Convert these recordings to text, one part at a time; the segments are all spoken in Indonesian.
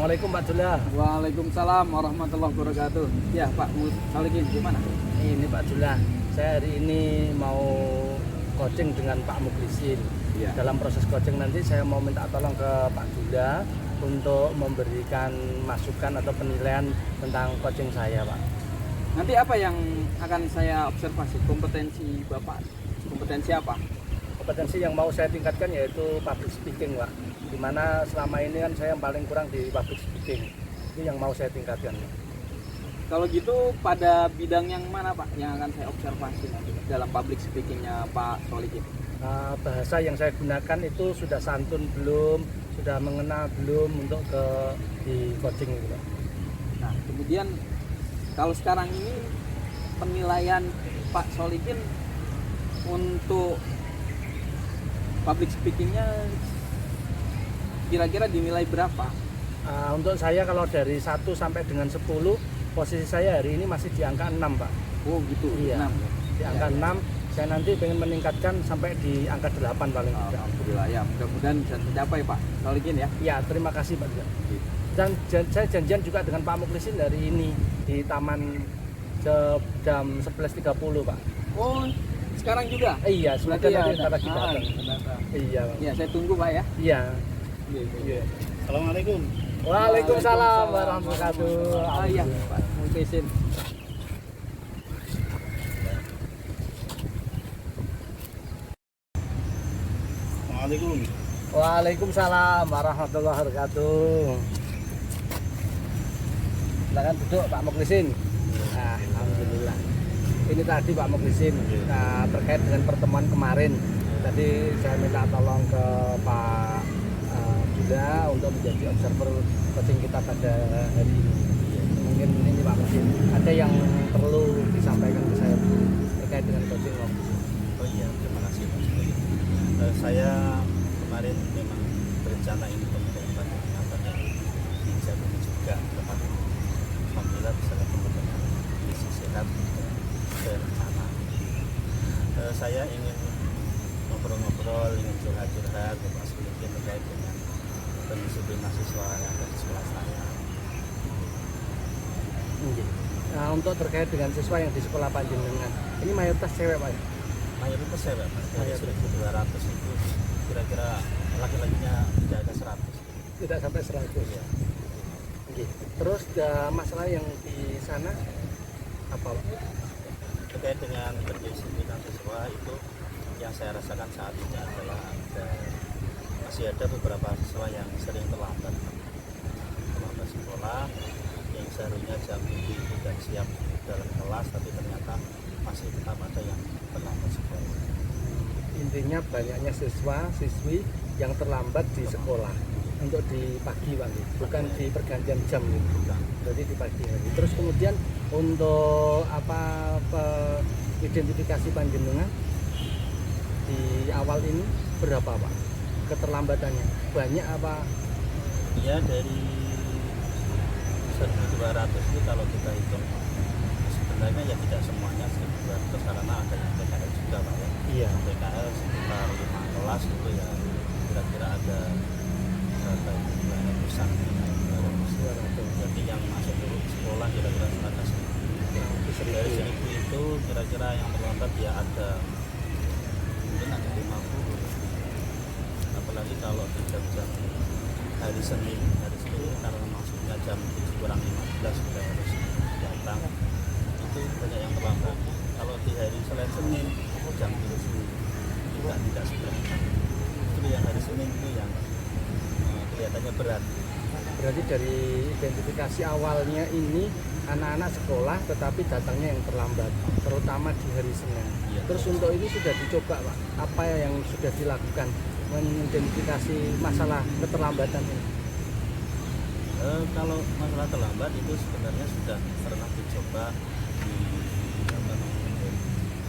Assalamualaikum Pak Jula. Waalaikumsalam warahmatullahi wabarakatuh. Ya Pak Solikin, gimana? Ini Pak Jula, saya hari ini mau coaching dengan Pak Mukhlisin. Iya. Dalam proses coaching nanti saya mau minta tolong ke Pak Jula untuk memberikan masukan atau penilaian tentang coaching saya, Pak. Nanti apa yang akan saya observasi? Kompetensi Bapak? Kompetensi apa? Kompetensi yang mau saya tingkatkan yaitu public speaking, Pak. Dimana selama ini kan saya yang paling kurang di public speaking. Itu yang mau saya tingkatkan. Kalau gitu pada bidang yang mana Pak yang akan saya observasi nanti dalam public speakingnya Pak Solikin? Bahasa yang saya gunakan itu sudah santun belum, sudah mengena belum untuk di coaching gitu, Pak. Nah, kemudian kalau sekarang ini penilaian Pak Solikin untuk public speakingnya kira-kira dinilai berapa? Untuk saya kalau dari 1 sampai dengan 10, posisi saya hari ini masih di angka 6, Pak. Oh gitu, Iya. 6. Di angka 6, saya nanti pengen meningkatkan sampai di angka 8 paling tidak. Alhamdulillah ya, mudah-mudahan bisa tercapai Pak Solikin ya. Ya, terima kasih Pak. Dan saya janjian juga dengan Pak Mukhlisin hari ini di Taman jam 11.30, Pak. Oh, sekarang juga? Iya, semoga Berarti nanti kita datang. Iya, Pak. Ya, saya tunggu Pak ya. Iya. Iya. Assalamualaikum. Waalaikumsalam warahmatullahi wabarakatuh. Oh iya, Pak Mukhlisin. Assalamualaikum. Waalaikumsalam warahmatullahi wabarakatuh. Silakan duduk Pak Mukhlisin. Nah, alhamdulillah. Ini tadi Pak Mukhlisin terkait dengan pertemuan kemarin. Tadi saya minta tolong ke Pak Jula untuk menjadi observer coaching kita pada hari ini. Mungkin ini Pak Mukhlisin ada yang perlu disampaikan ke saya terkait dengan coaching Om. Oh iya, terima kasih Pak. Saya kemarin memang berencana ini untuk pada di Jambi juga teman. Alhamdulillah bisa ketemu dengan kondisi sehat berencana. Saya ingin ngobrol-ngobrol, ingin curhat-curhat ke Pak Solikin terkait dengan kondisi mahasiswa yang ada di sekolah saya. Nah, untuk terkait dengan siswa yang di sekolah panjenengan, ini mayoritas cewek Pak? Mayoritas cewek Pak, dari 1.200 itu kira-kira laki-lakinya tidak ada 100. Tidak sampai 100 ya. Terus masalah yang di sana apa Pak? Terkait dengan kedisiplinan siswa itu yang saya rasakan saat ini adalah masih ada beberapa siswa yang sering terlambat sekolah, yang seharusnya jam 7 sudah siap dalam kelas tapi ternyata masih tetap ada yang terlambat sekolah. Intinya banyaknya siswa-siswi yang terlambat di sekolah untuk di pagi Pak, bukan di pergantian jam gitu. Jadi di pagi hari. Terus kemudian untuk identifikasi panjenengan di awal ini berapa Pak keterlambatannya? Banyak apa? Ya dari 1.200 itu kalau kita hitung sebenarnya ya tidak semuanya 1.200 karena ada yang PKL juga Pak ya. Iya. PKL sekitar 5 kelas itu ya kira-kira ada berapa ratusan. Jadi yang masuk dulu sekolah kira-kira 100.000. Dari 1.000 itu kira-kira yang terlambat ya ada mungkin ada 50. Apalagi kalau di jam-jam hari Senin karena masuknya jam 7 kurang 15 sudah harus datang, itu banyak yang terlambat. Kalau di hari selain Senin itu jam 7 juga tidak seberapa. Itu yang hari Senin itu yang kelihatannya berat. Berarti dari identifikasi awalnya ini anak-anak sekolah tetapi datangnya yang terlambat, terutama di hari Senin. Iya. Terus untuk ini sudah dicoba Pak, apa yang sudah dilakukan mengidentifikasi masalah keterlambatan ini? Kalau masalah terlambat itu sebenarnya sudah pernah dicoba di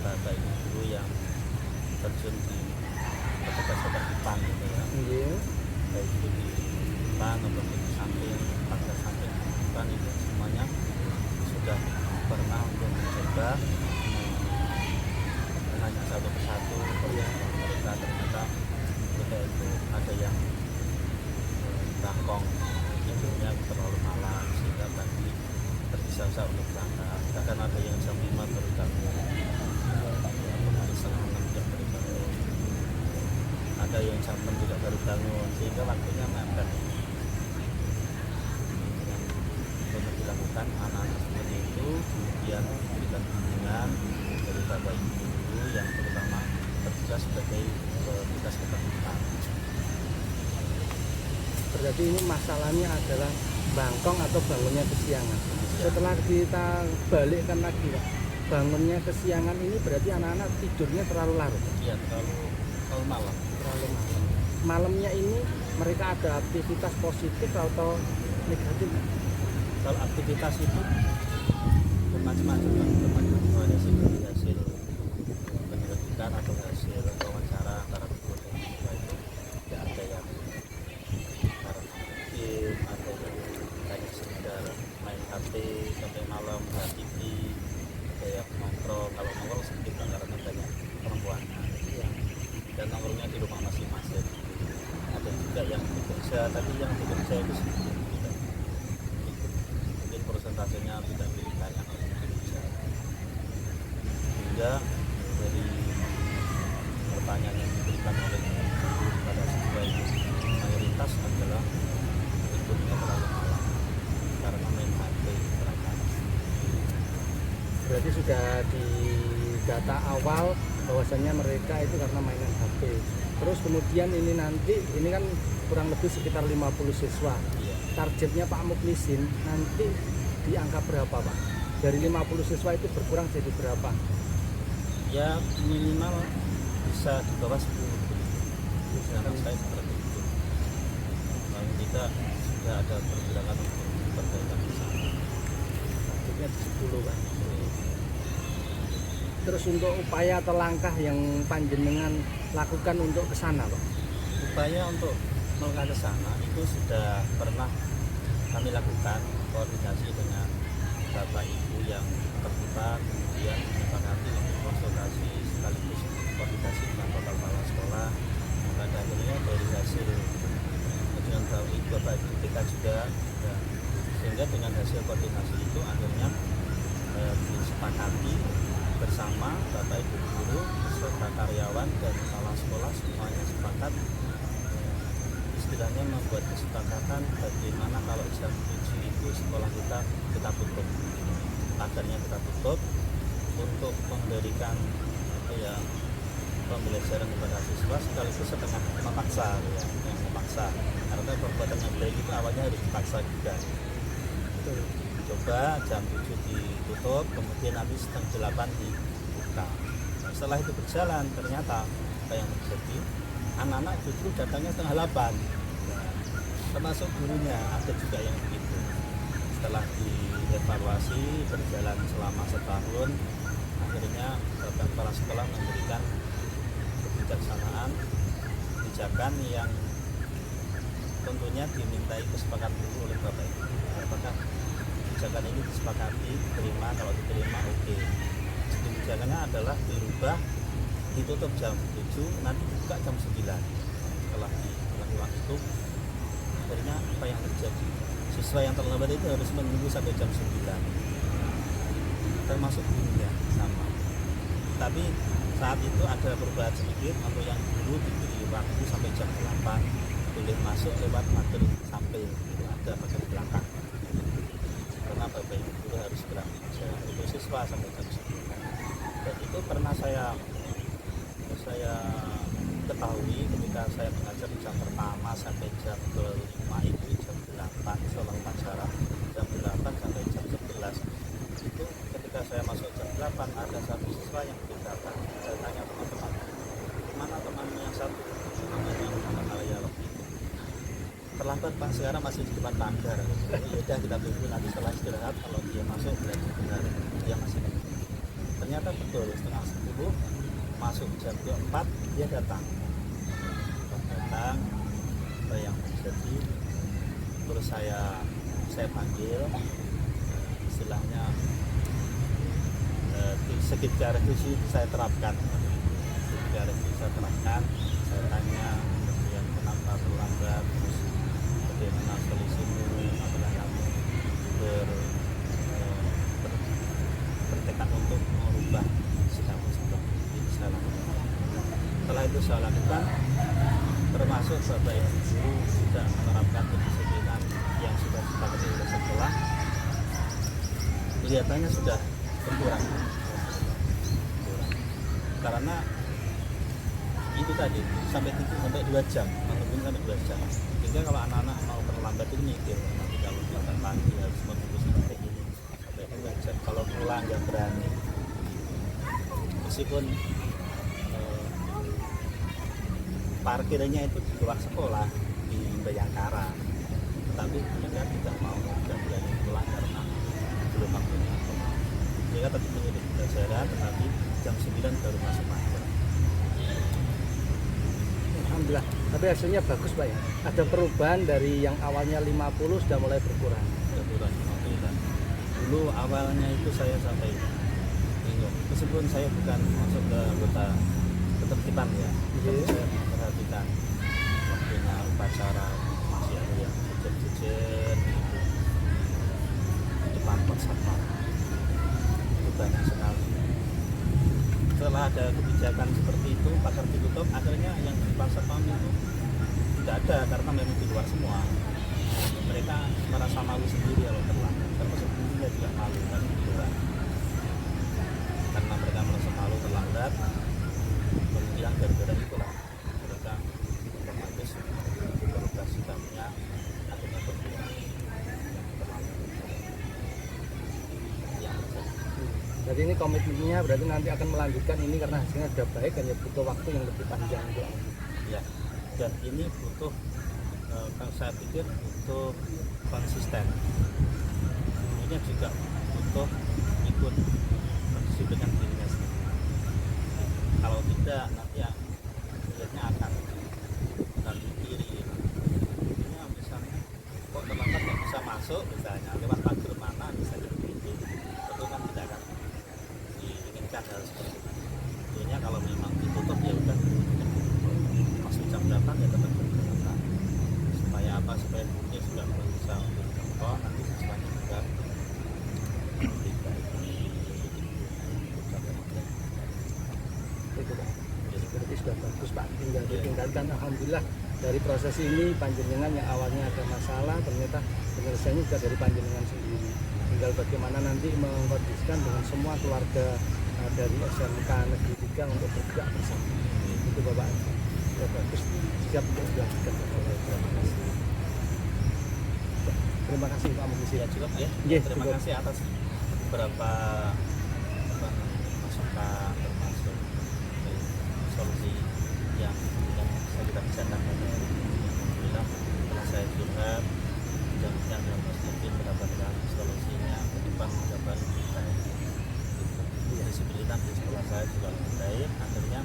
bapak ibu guru yang terjun di petugas ketertiban gitu ya. Iya. Baik itu di depan atau di samping, pagar samping depan itu semuanya sudah pernah untuk mencoba menanya satu persatu mereka ternyata mereka itu ada yang bangkong tidurnya berangkat. Bahkan ada yang jam 5 baru bangun, setengah 6 jam baru bangun, ada yang jam 6 juga baru bangun, sehingga waktunya mepet. Yang dilakukan anak-anak seperti itu, kemudian diberikan bimbingan dari bapak ibu guru yang terutama bertugas sebagai petugas ketertiban. Berarti ini masalahnya adalah bangkong atau bangunnya kesiangan. Setelah kita balikkan lagi Pak, bangunnya kesiangan ini berarti anak-anak tidurnya terlalu larut. Iya, terlalu malam. Terlalu malam. Malamnya ini mereka ada aktivitas positif atau negatif? Kalau aktivitas itu bermacam-macam, ada hasil penyelidikan atau hasil wawancara antara guru dan siswa itu tidak ada yang aktif, ada yang hanya sekedar main HP sampai malam, lihat TV, ada yang nongkrong. Kalau nongkrong sedikit karena banyak perempuan, dan nongkrongnya di rumah masing-masing. Ada juga yang bekerja, tapi yang bekerja itu sedikit, mungkin persentasenya tidak lebih banyak yang bekerja. Sehingga dari pertanyaan yang diberikan oleh guru kepada siswa itu mayoritas adalah tidurnya terlalu malam karena main HP mereka. Berarti sudah di data awal bahwasannya mereka itu karena mainan HP. Terus kemudian ini nanti, ini kan kurang lebih sekitar 50 siswa. Iya. Targetnya Pak Muklisin nanti di angka berapa Pak? Dari 50 siswa itu berkurang jadi berapa? Ya minimal bisa di bawah 10. Sedangkan saya seperti itu. Kalau tidak sudah ada pergerakan untuk perbaikan di sana. Targetnya di 10 Pak. Terus untuk upaya atau langkah yang panjenengan lakukan untuk ke sana Pak? Upaya untuk melangkah ke sana itu sudah pernah kami lakukan koordinasi dengan bapak ibu yang terlibat, kemudian menyepakati untuk konsultasi sekaligus koordinasi dengan total kepala sekolah. Pada akhirnya dari hasil dengan bapak ibu kita juga, dan sehingga dengan hasil koordinasi itu akhirnya disepakati bersama bapak ibu guru beserta karyawan dan kepala sekolah semuanya sepakat istilahnya membuat kesepakatan bagaimana kalau jam 7 itu sekolah kita tutup. Akhirnya kita tutup untuk memberikan pembelajaran kepada siswa sekaligus setengah memaksa, yang memaksa karena perbuatan yang baik itu awalnya harus dipaksa juga. Coba jam 7 ditutup, kemudian nanti setengah 8 dibuka. Setelah itu berjalan, ternyata apa yang terjadi, anak-anak justru datangnya setengah 8. Termasuk gurunya, ada juga yang begitu. Setelah dievaluasi berjalan selama setahun, akhirnya bapak kepala sekolah memberikan kebijaksanaan kebijakan yang tentunya dimintai kesepakatan dulu oleh bapak ibu. Apakah kebijakan ini disepakati, diterima? Kalau diterima, oke. Kebijakannya adalah dirubah, ditutup jam 7, nanti dibuka jam 9. Setelah dilakukan itu, akhirnya apa yang terjadi? Siswa yang terlambat itu harus menunggu sampai jam 9, termasuk gurunya sama. Tapi saat itu ada perubahan sedikit, untuk yang guru diberi waktu sampai jam 8, boleh masuk lewat maghrib sampai itu ada bagian belakang. Karena bapak ibu guru harus bekerja untuk siswa sampai jam 9. Dan itu pernah saya ketahui ketika saya mengajar jam pertama sampai jam 5 itu jam 8 setelah upacara, jam 8 sampai jam 11 itu ketika saya masuk jam 8 ada satu siswa yang datang. Saya tanya teman-teman, mana temannya yang satu, namanya Muhammad Alia waktu itu, terlambat Pak, sekarang masih di depan pagar. Yaudah kita tunggu nanti setelah istirahat, kalau dia masuk berarti benar dia masih menunggu. Ternyata betul, setengah 10 masuk jam 4 dia datang apa yang terjadi. Terus saya panggil, istilahnya sekitar revisi saya terapkan, saya tanya kemudian kenapa terlambat, terus bagaimana solusimu, apakah kamu harus saya lakukan, termasuk Bapak Ibu guru juga menerapkan kedisiplinan yang sudah disepakati oleh sekolah, kelihatannya sudah berkurang. Karena itu tadi sampai 2 jam, menunggu sampai 2 jam. Sehingga kalau anak-anak mau terlambat itu mikir, nanti kalau berangkat pagi harus menunggu sampai ini sampai 2 jam. Kalau pulang nggak berani, meskipun parkirnya itu di luar sekolah di Bayangkara, tapi mereka tidak mau dan berani pulang karena belum waktunya. Mereka tetap mengikuti pelajaran, tetapi jam 9 baru masuk pelajaran. Alhamdulillah. Tapi hasilnya bagus Pak ya. Ada perubahan dari yang awalnya 50 sudah mulai berkurang. Berkurang, alhamdulillah. Dulu awalnya itu saya sampai bingung. Meskipun saya bukan masuk ke anggota ketertiban ya, tapi saya memperhatikan waktunya upacara masih ada yang jejer-jejer gitu. Di depan pos satpam itu banyak sekali. Setelah ada kebijakan seperti itu, pagar ditutup, akhirnya yang di depan satpam itu tidak ada karena memang di luar semua. Mereka merasa malu sendiri kalau terlambat, termasuk gurunya juga malu kan di luar. Karena mereka merasa malu terlambat, kemudian gara-gara itulah mereka otomatis berubah sikapnya, akhirnya berkurang yang terjadi. Jadi ini komitmennya berarti nanti akan melanjutkan ini karena hasilnya sudah baik, hanya butuh waktu yang lebih panjang juga. Ya, dan ini butuh, kalau saya pikir butuh konsisten. Ini juga butuh ikut mendisiplinkan dirinya sendiri. Kalau tidak nanti akhirnya akan nanti kiri. Ini misalnya kok terlambat nggak bisa masuk, misalnya lewat pagar mana misalnya begitu, itu kan tidak akan diinginkan hal seperti itu. Intinya kalau memang ditutup ya udah masuk jam 8 ya tetap bergerak. Supaya apa? Supaya gurunya juga bisa untuk contoh nanti siswanya juga lebih baik. Itu Pak. Berarti sudah bagus Pak. Tinggal ditinggalkan. Alhamdulillah dari proses ini panjenengan yang awalnya ada masalah ternyata penyelesaiannya juga dari panjenengan sendiri. Tinggal bagaimana nanti mengkondisikan dengan semua keluarga dari SMK Negeri 3 untuk bergerak bersama. Itu Bapak. Ya bagus. Siap untuk dilanjutkan. Terima kasih Pak Muklis. Ya cukup ya. Iya, Terima cukup. kasih atas beberapa masukan termasuk solusi yang kita bicarakan pada hari ini. Alhamdulillah setelah saya curhat, mudah-mudahan dalam mungkin mendapatkan solusinya ke depan mencapai lebih baik. Disiplinan di sekolah saya juga lebih baik. Akhirnya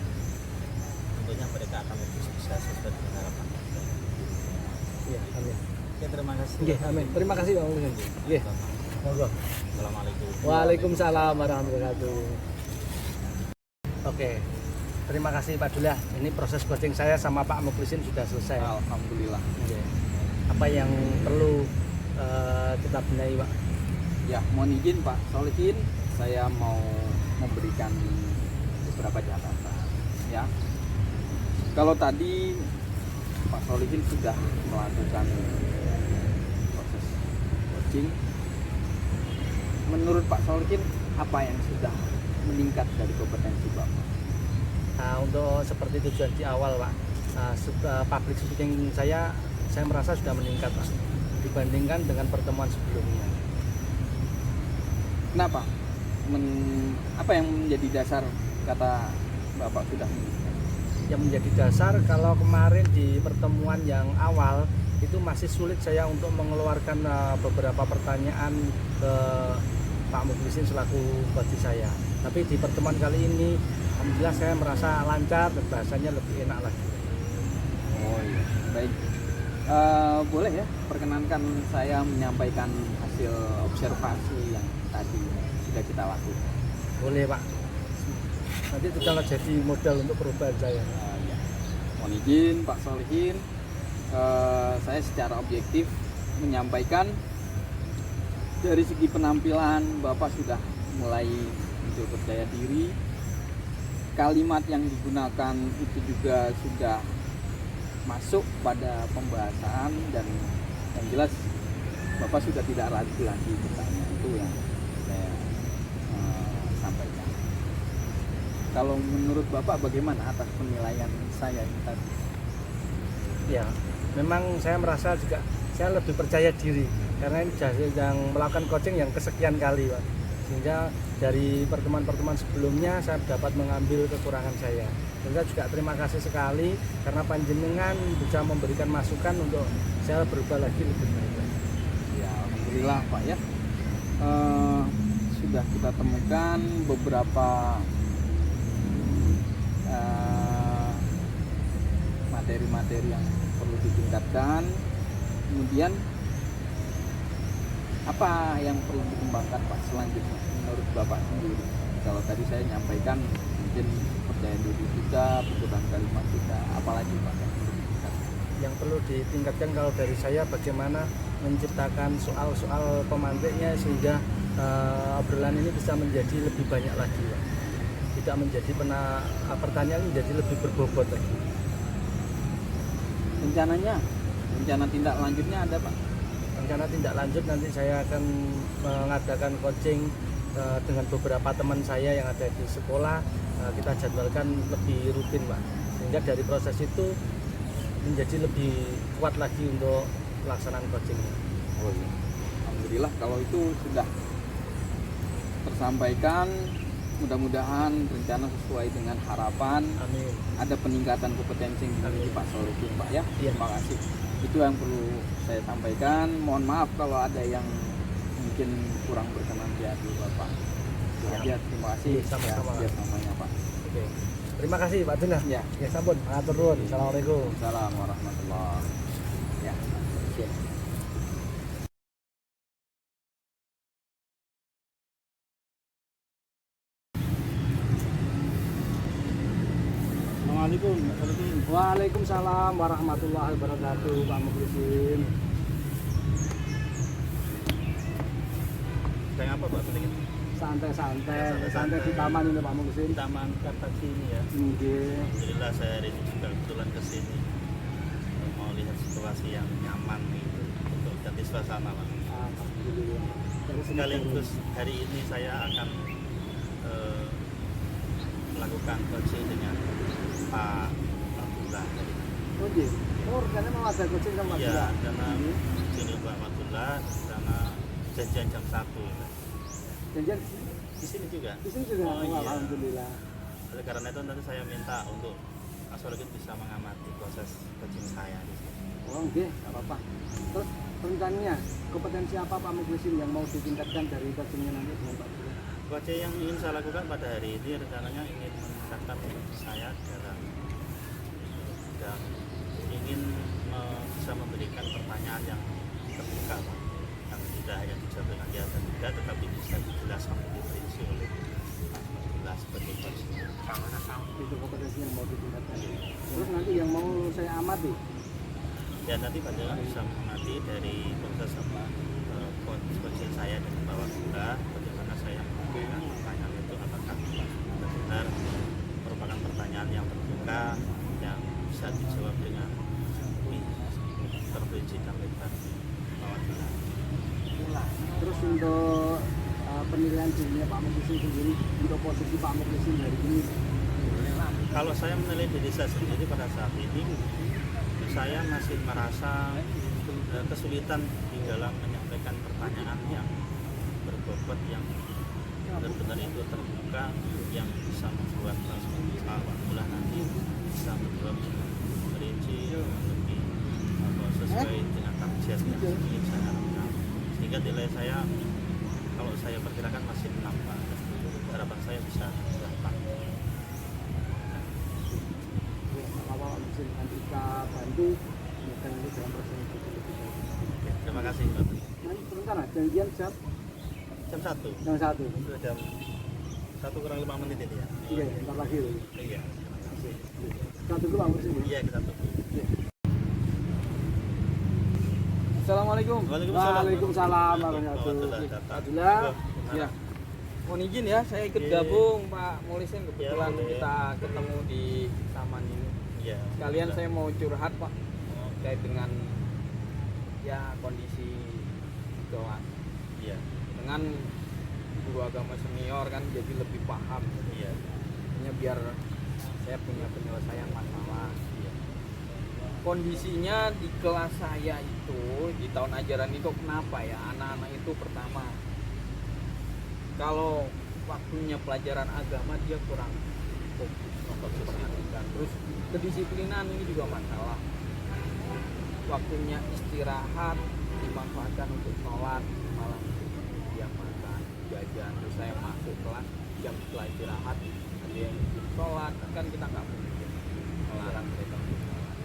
tentunya mereka akan lebih sukses sesuai dengan harapan kita. Iya, amin. Oke, terima kasih. Nggih, amin. Terima kasih Pak Muklis. Nggih. Monggo. Assalamualaikum. Waalaikumsalam warahmatullahi wabarakatuh. Oke, terima kasih Pak Dullah. Ini proses coaching saya sama Pak Mukhlisin sudah selesai. Alhamdulillah. Oke. Apa yang perlu kita benahi Pak? Ya, mohon izin Pak Solihin, saya mau memberikan beberapa catatan. Ya, kalau tadi Pak Solihin sudah melakukan proses coaching, menurut Pak Solihin apa yang sudah meningkat dari kompetensi Bapak? Nah, untuk seperti tujuan di awal Pak, public speaking saya merasa sudah meningkat Pak dibandingkan dengan pertemuan sebelumnya. Kenapa? Apa yang menjadi dasar kata Bapak sudah meningkat? Yang menjadi dasar kalau kemarin di pertemuan yang awal itu masih sulit saya untuk mengeluarkan beberapa pertanyaan ke Pak Mukhlisin selaku bagi saya. Tapi di pertemuan kali ini alhamdulillah saya merasa lancar dan bahasanya lebih enak lagi. Oh iya, baik. Boleh ya, perkenankan saya menyampaikan hasil observasi yang tadi sudah kita lakukan. Boleh Pak. Nanti itu kalau jadi modal untuk perubahan saya. Ya. Mohon izin Pak Solihin, saya secara objektif menyampaikan dari segi penampilan Bapak sudah mulai muncul percaya diri, kalimat yang digunakan itu juga sudah masuk pada pembahasan, dan yang jelas Bapak sudah tidak ragu lagi bertanya. Itu yang saya sampaikan. Kalau menurut Bapak bagaimana atas penilaian saya ini tadi? Ya, memang saya merasa juga saya lebih percaya diri karena ini yang melakukan coaching yang kesekian kali, Pak. Sehingga dari pertemuan-pertemuan sebelumnya saya dapat mengambil kekurangan saya. Dan saya juga terima kasih sekali karena panjenengan bisa memberikan masukan untuk saya berubah lagi lebih baik. Ya, alhamdulillah Pak ya. Sudah kita temukan beberapa materi-materi yang perlu ditingkatkan. Kemudian apa yang perlu dikembangkan Pak selanjutnya menurut Bapak sendiri? Kalau tadi saya nyampaikan mungkin percaya diri kita, penggunaan kalimat kita, apalagi Pak yang perlu ditingkatkan? Yang perlu ditingkatkan kalau dari saya bagaimana menciptakan soal-soal pemantiknya sehingga obrolan ini bisa menjadi lebih banyak lagi, Pak. Tidak menjadi pertanyaan menjadi lebih berbobot lagi. Rencana tindak lanjutnya ada Pak? Rencana tindak lanjut nanti saya akan mengadakan coaching dengan beberapa teman saya yang ada di sekolah. Kita jadwalkan lebih rutin, Pak, sehingga dari proses itu menjadi lebih kuat lagi untuk pelaksanaan coachingnya. Oh iya. Alhamdulillah kalau itu sudah tersampaikan, mudah-mudahan rencana sesuai dengan harapan. Amin. Ada peningkatan kompetensi yang dimiliki Pak Solihin, Pak ya. Iya. Terima kasih. Itu yang perlu saya sampaikan. Mohon maaf kalau ada yang mungkin kurang berkenan di hati Bapak. Ya, terima kasih. Sama-sama. Ya, namanya Pak. Oke. Terima kasih Pak Dina. Ya. Ya sampun, matur nuwun. Assalamualaikum. Assalamualaikum warahmatullahi wabarakatuh. Ya. Oke. Assalamualaikum. Waalaikumsalam warahmatullahi wabarakatuh, Pak Mukhlisin. Sedang apa Pak? Sedang Santai di taman ini Pak Mukhlisin. Taman Kartasi ini ya. Nggih. Alhamdulillah saya hari ini juga kebetulan ke sini mau lihat situasi yang nyaman gitu untuk ganti suasana Pak. Alhamdulillah. Sekaligus hari ini saya akan melakukan coaching dengan Pak Abdullah. Oh nggih. Oh, rencana mau ada coaching sama Pak Iya, Dina. karena sini Pak Abdullah karena janjian jam 1. Janjian Di sini juga. di sini juga. Oh, iya. Alhamdulillah. Oleh karena itu nanti saya minta untuk Pak Solihin bisa mengamati proses coaching saya di sini. Oh nggih, enggak apa-apa. Terus rencananya kompetensi apa Pak Mukhlisin yang mau ditingkatkan dari coachingnya nanti dengan Pak Dina? Coaching yang ingin saya lakukan pada hari ini rencananya ingin meningkatkan saya dalam dan ingin bisa memberikan pertanyaan yang terbuka Pak, yang tidak hanya dijawab dengan ya dan tidak, tetapi bisa dijelaskan diperinci oleh jelas seperti coaching. Itu kompetensi yang mau ditingkatkan. Terus nanti yang mau saya amati, Ya nanti panjenengan bisa mengamati dari proses coaching saya dengan Pak Abdullah, bagaimana saya memberikan pertanyaan itu apakah benar merupakan pertanyaan yang terbuka yang bisa dijawab dengan terperinci dan lebar Pak Abdullah. terus untuk penilaian dirinya Pak Mukhlisin sendiri untuk posisi Pak Mukhlisin hari ini. Kalau saya menilai diri saya sendiri pada saat ini, saya masih merasa kesulitan di dalam menyampaikan pertanyaan yang berbobot, yang benar-benar itu terbuka, yang bisa membuat Pak Abdullah nanti bisa menjawab dengan perinci, lebih sesuai dengan target yang ingin saya harapkan. Sehingga nilai saya, kalau saya perkirakan masih 6 Pak. Harapan saya bisa 8. Kalau Pak Mukhlisin nanti kita bantu semoga nanti dalam proses itu lebih baik. Oke, terima kasih Pak. Nanti sebentar janjian jam Jam 1. jam 1. Sudah jam 1 kurang 5 menit ini ya? Iya, bentar lagi. Iya. Kita tunggu Pak Mukhlisin. Iya, kita tunggu. Assalamualaikum. Waalaikumsalam warahmatullahi wabarakatuh. Datang. Abdullah. Ya. Mohon izin ya, saya ikut Iya. gabung Pak Mulisin, kebetulan Iya, boleh. kita ketemu di taman ini. Iya. Sekalian saya mau curhat Pak Oh, terkait dengan ya kondisi kelas iya. dengan guru agama senior kan, jadi lebih paham. Iya. Hanya biar saya punya penyelesaian masalah. Iya. Kondisinya di kelas saya itu di tahun ajaran itu kenapa ya, anak-anak itu pertama kalau waktunya pelajaran agama dia kurang fokus perhatikan. Terus kedisiplinan ini juga masalah. Waktunya istirahat dimanfaatkan untuk sholat, malah dia makan, jajan. Terus saya masuk kelas jam setelah istirahat ada yang bikin sholat, kan kita nggak mungkin melarang mereka untuk sholat.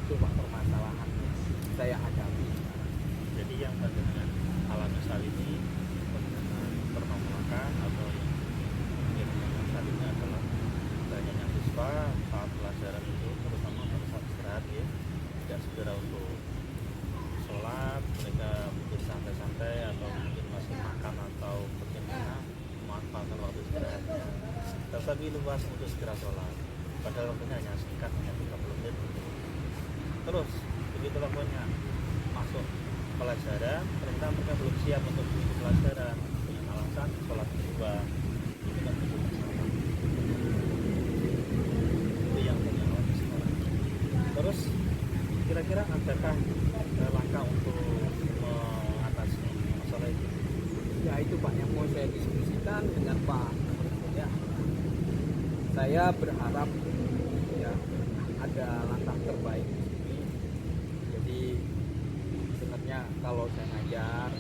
Itu Pak permasalahannya saya hadapi sekarang. Jadi yang dengan alami saat ini dengan permasalahan atau yang saat ini adalah banyaknya siswa saat pelajaran itu, terutama pada saat istirahat ya, tidak segera untuk sholat, mereka mungkin santai-santai atau mungkin masih makan atau bagaimana memanfaatkan waktu istirahatnya, tetapi luas untuk segera sholat, padahal waktunya hanya singkat, hanya 30 menit. Terus begitu waktunya masuk pelajaran, ternyata mereka belum siap untuk mengikuti pelajaran dengan alasan sholat kedua. Itu kan betul masalah. Itu yang alami sekolah. Terus kira-kira adakah langkah untuk mengatasi masalah itu? Ya itu Pak yang mau saya diskusikan dengan Pak Presiden ya. Saya berharap ya ada langkah terbaik di sini. Jadi sebenarnya kalau saya ngajar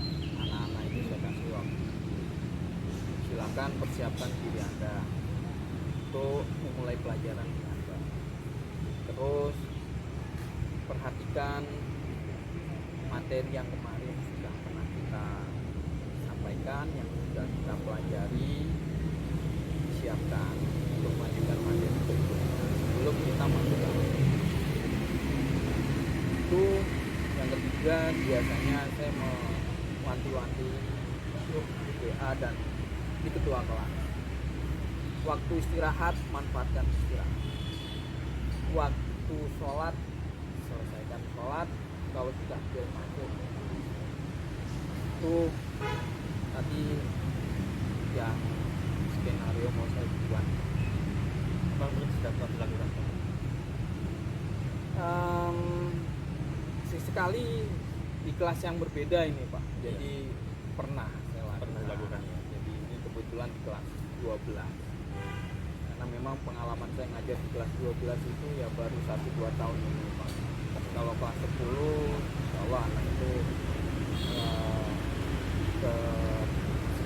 anak-anak itu saya kasih waktu. Silakan persiapkan diri Anda untuk memulai pelajaran dengan baik. Terus perhatikan materi yang kemarin sudah pernah kita sampaikan, yang sudah kita pelajari, siapkan untuk mengajukan materi berikutnya sebelum kita masuk ke itu. Yang ketiga, biasanya saya mewanti-wanti untuk WA dan di ketua kelas. Waktu istirahat, manfaatkan istirahat. Waktu sholat, selesaikan sholat. Kalau sudah bel masuk, itu tadi yang skenario mau saya buat. Apa menurut sudah pernah dilakukan? Sekali di kelas yang berbeda ini Pak, jadi pernah saya lakukan. Pernah dilakukan ya? Jadi ini kebetulan di kelas 12, karena memang pengalaman saya ngajar di kelas 12 itu ya baru 1-2 tahun ini Pak. Kalau kelas 10 insya Allah anak itu ke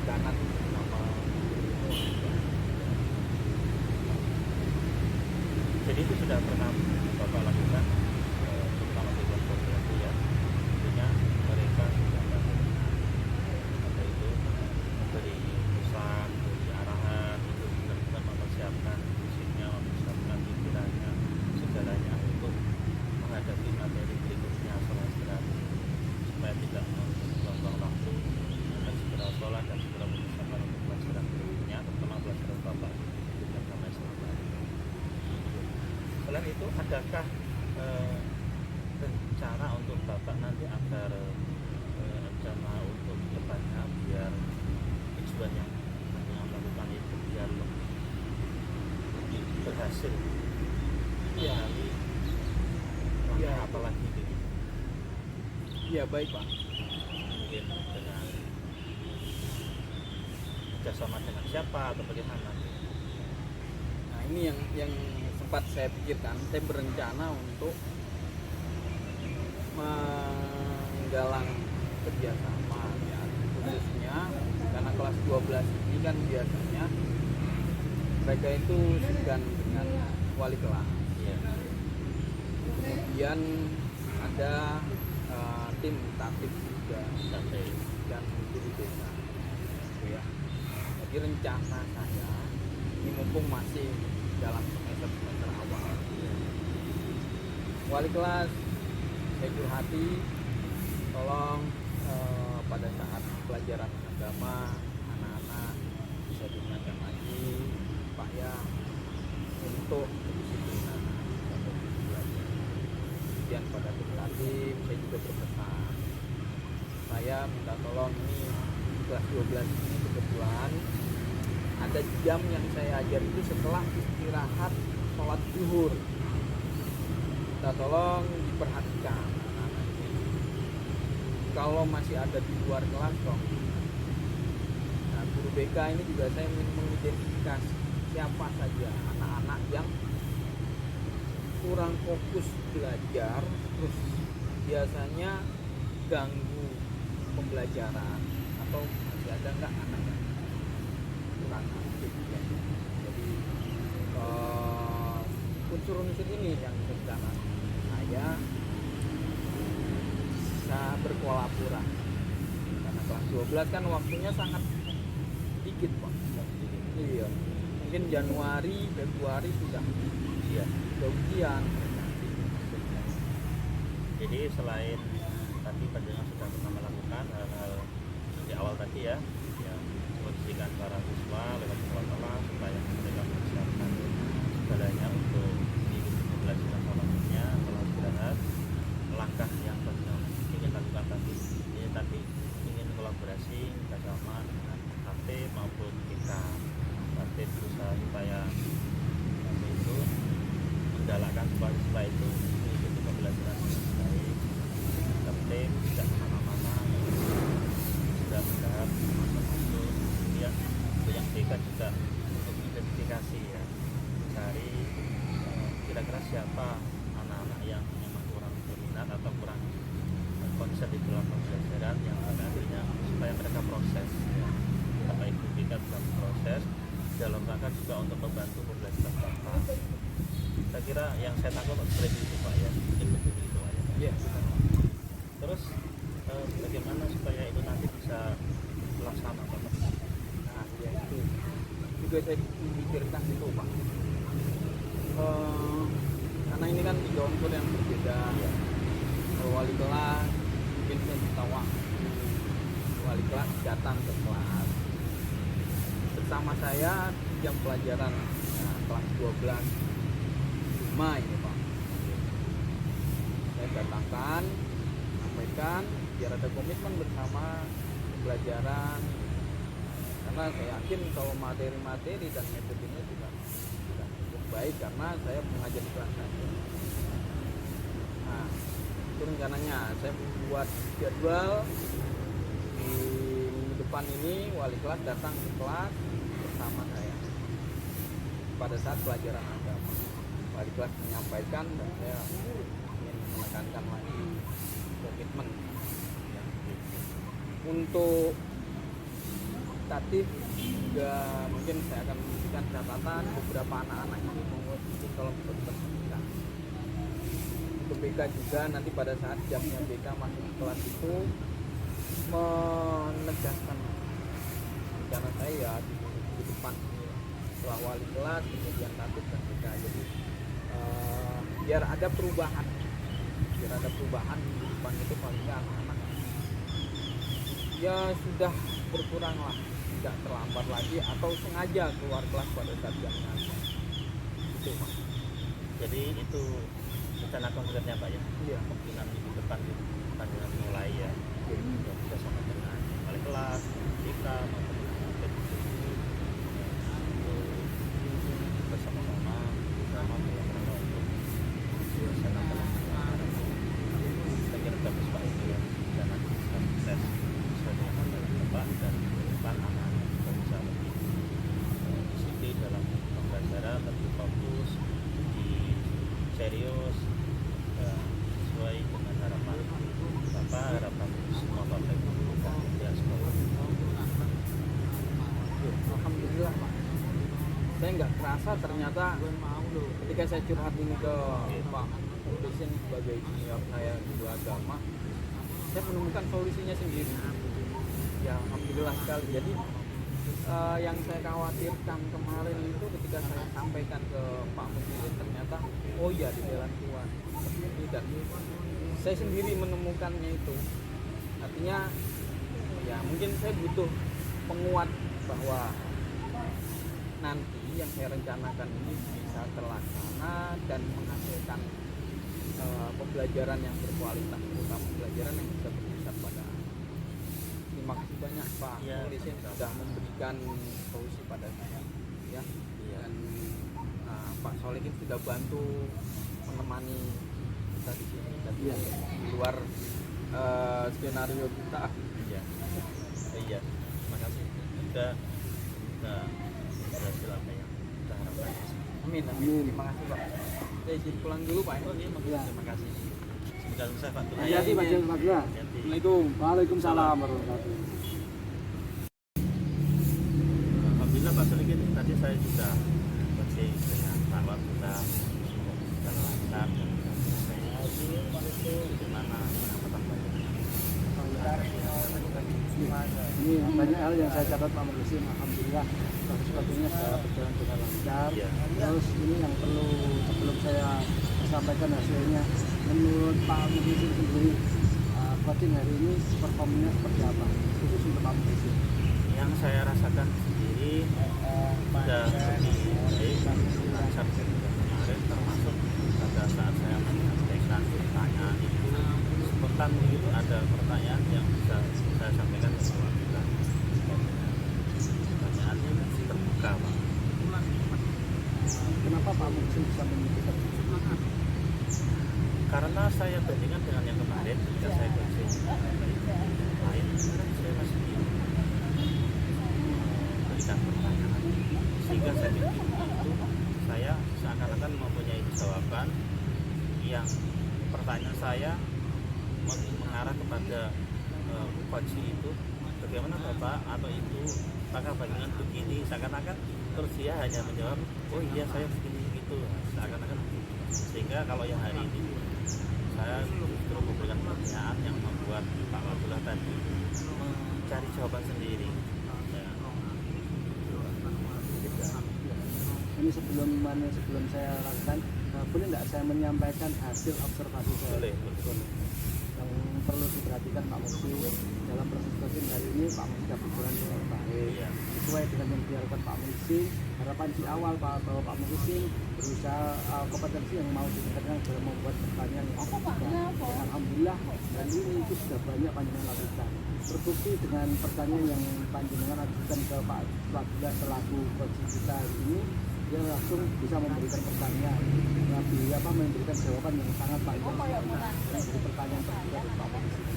kanan sama Jadi itu sudah pernah Bapak lakukan, terutama di kelas 12 ya. Tentunya mereka sudah apa itu memberi pesan, memberi arahan, itu benar-benar mempersiapkan fisiknya, mempersiapkan pikirannya, segalanya untuk menghadapi materi berikutnya setelah istirahat, supaya tidak membuang waktu dan segera sholat dan segera mempersiapkan untuk pelajaran berikutnya, terutama pelajaran Bapak dengan agama Islam. Selain itu, adakah rencana untuk Bapak nanti agar rencana untuk depannya biar tujuan yang melakukan itu biar lebih berhasil? Ya. Kali Ya. apa lagi gitu? ya baik Pak. Mungkin dengan kerjasama dengan siapa atau bagaimana? Nah ini yang sempat saya pikirkan, saya berencana untuk menggalang kerjasama ya, khususnya karena kelas 12 ini kan biasanya mereka itu segan dengan wali kelas. Iya. Kemudian ada tim tatip juga Sampai dan guru desa gitu ya. Jadi rencana saya ini mumpung masih dalam semester awal, wali kelas saya curhati, tolong pada saat pelajaran agama anak-anak untuk kedisiplinan atau belajar. Kemudian pada tim Latif saya juga berpesan, saya minta tolong ini di kelas 12 ini kebetulan ada jam yang saya ajar itu setelah istirahat sholat zuhur. Minta tolong diperhatikan anak-anak ini. Kalau masih ada di luar kelas dong. Nah, guru BK ini juga saya ingin mengidentifikasi siapa saja anak-anak yang kurang fokus belajar, terus biasanya ganggu pembelajaran, atau masih ada nggak anak yang kurang aktif ya. Jadi unsur-unsur ini yang sekarang saya bisa berkolaborasi, karena kelas 12 kan waktunya sangat sedikit Pak. Iya, mungkin Januari, Februari sudah ujian. Jadi selain tadi Panjenengan sudah pernah melakukan hal-hal di awal tadi ya memposisikan para siswa lewat sekolah supaya mereka mempersiapkan segalanya untuk mengikuti pembelajaran selanjutnya setelah istirahat. Langkah yang Panjenengan ingin lakukan tadi ingin kolaborasi bersama dengan KT maupun kita. KT berusaha supaya KT itu menggalakkan siswa itu mengikuti pembelajaran dengan baik. KT tidak kemana-mana, sudah mendahap masuk. Kemudian yang BK juga untuk identifikasi ya, mencari kira-kira siapa anak-anak yang memang kurang berminat atau kurang konsen di dalam pembelajaran, yang pada akhirnya supaya mereka proses ya. Bapak Ibu BK dalam proses dalam rangka juga untuk membantu pembelajaran Bapak. Saya kira yang saya tangkap seperti itu Pak ya, mungkin betul itu Pak ya. Iya. Terus bagaimana supaya itu nanti bisa terlaksana Pak? Nah, ya itu juga saya pikirkan itu Pak. Karena ini kan 3 unsur yang berbeda. Ya. Wali kelas mungkin saya minta waktu wali kelas datang ke kelas bersama saya jam pelajaran kelas 12 5 ini Pak. Saya datangkan, sampaikan biar ada komitmen bersama pembelajaran, karena saya yakin kalau materi-materi dan metodenya juga cukup baik karena saya mengajar di kelas 1. Nah, itu rencananya saya membuat jadwal di minggu depan ini wali kelas datang ke kelas bersama saya pada saat pelajaran agama. Wali kelas menyampaikan dan saya ingin menekankan lagi komitmen ya. Untuk tatif juga mungkin saya akan memberikan catatan beberapa anak-anak ini mungkin kalau bersertifikat. Untuk BK juga nanti pada saat jamnya BK masuk ke kelas itu menegaskan rencana saya ya di depan setelah wali kelas kemudian tatif dan BK. Jadi biar ada perubahan di depan itu paling nggak anak-anak ya sudah berkurang lah, tidak terlambat lagi atau sengaja keluar kelas pada saat jam ngajar itu Pak. Jadi itu rencana konkretnya Pak ya? Iya. Kemungkinan minggu depan Panjenengan mulai ya sudah bersama dengan wali kelas, kita maupun dengan bersama-sama dalam rangka untuk melaksanakan pelajaran. Saya kira bagus Pak itu ya, dan nanti kita tes sesuai dengan pandangan Bapak dan ke depan anak-anak kita bisa lebih disiplin dalam pembelajaran, lebih fokus, serius ya, sesuai dengan harapan Bapak, harapan semua Bapak Ibu dan pihak sekolah. Alhamdulillah Pak. Saya nggak kerasa ternyata ketika saya curhat ini ke Pak Dosen sebagai senior saya di agama, saya menemukan solusinya sendiri. Ya Alhamdulillah sekali. Jadi yang saya khawatirkan kemarin itu ketika saya sampaikan ke Pak Dosen ternyata oh iya di jalan Tuhan seperti dan saya sendiri menemukannya itu. Artinya ya mungkin saya butuh penguat bahwa nanti yang saya rencanakan ini bisa terlaksana dan menghasilkan pembelajaran yang berkualitas, terutama pembelajaran yang bisa berpusat pada. Terima kasih banyak Pak Ya, Mukhlisin sudah memberikan solusi pada saya, ya. Dan Pak Solikin sudah bantu menemani kita di sini dan Iya. di luar skenario kita. Iya. Iya. Terima kasih. Kita berhasil apa yang kita harapkan. Amin, amin. Amin. Terima kasih Pak. Saya izin pulang dulu Pak. Oh iya, Iya. terima kasih. Semoga sukses Pak. Hati-hati Pak Jeng Pak. Hati-hati. Assalamualaikum. Waalaikumsalam warahmatullahi wabarakatuh. Alhamdulillah Pak Solikin, tadi saya sudah bersih dengan rawat kita dan lancar dan bagaimana pendapatan Ini banyak hal yang saya catat Pak Mukhlisin. Alhamdulillah proses-prosesnya sudah berjalan dengan lancar. Iya. Terus ini yang perlu sebelum saya sampaikan hasilnya, menurut Pak Mukhlisin sendiri, coaching hari ini performanya seperti apa? Khusus untuk Pak Mukhlisin. yang saya rasakan sendiri sudah lebih baik lancar kemarin, termasuk pada saat saya menyampaikan pertanyaan itu spontan begitu, ada pertanyaan yang bisa saya sampaikan ke semua kita. Pertanyaannya masih terbuka Pak. Kenapa Pak Mukhlisin bisa menyebutkan itu? Karena saya bandingkan dengan yang kemarin ketika saya coaching lain, saya masih berikan pertanyaan sehingga saya pikir itu saya seakan-akan mempunyai jawaban yang pertanyaan saya mengarah kepada coach itu, bagaimana Bapak atau Ibu, apakah bandingan begini, seakan-akan terus dia hanya menjawab oh iya saya begini gitu, seakan-akan begitu. Sehingga kalau yang hari ini saya justru memberikan pertanyaan yang membuat Pak Abdullah tadi mencari jawaban sendiri. Ini sebelum saya lakukan, boleh nggak saya menyampaikan hasil observasi saya? Boleh. Yang perlu diperhatikan Pak Mukhlisin dalam proses coaching hari ini, Pak Mukhlisin sudah berjalan dengan baik, Iya. sesuai dengan yang diharapkan Pak Mukhlisin. Harapan di awal bahwa Pak Mukhlisin berusaha kompetensi yang mau ditingkatkan dalam membuat pertanyaan yang terbuka. Dan alhamdulillah dan ini itu sudah banyak panjenengan lakukan. Terbukti dengan pertanyaan yang panjenengan ajukan ke Pak Abdullah selaku coach kita hari ini, dia langsung bisa memberikan pertanyaan, memberikan jawaban yang sangat panjang yang menjadi pertanyaan terbuka dari Pak Mukhlisin.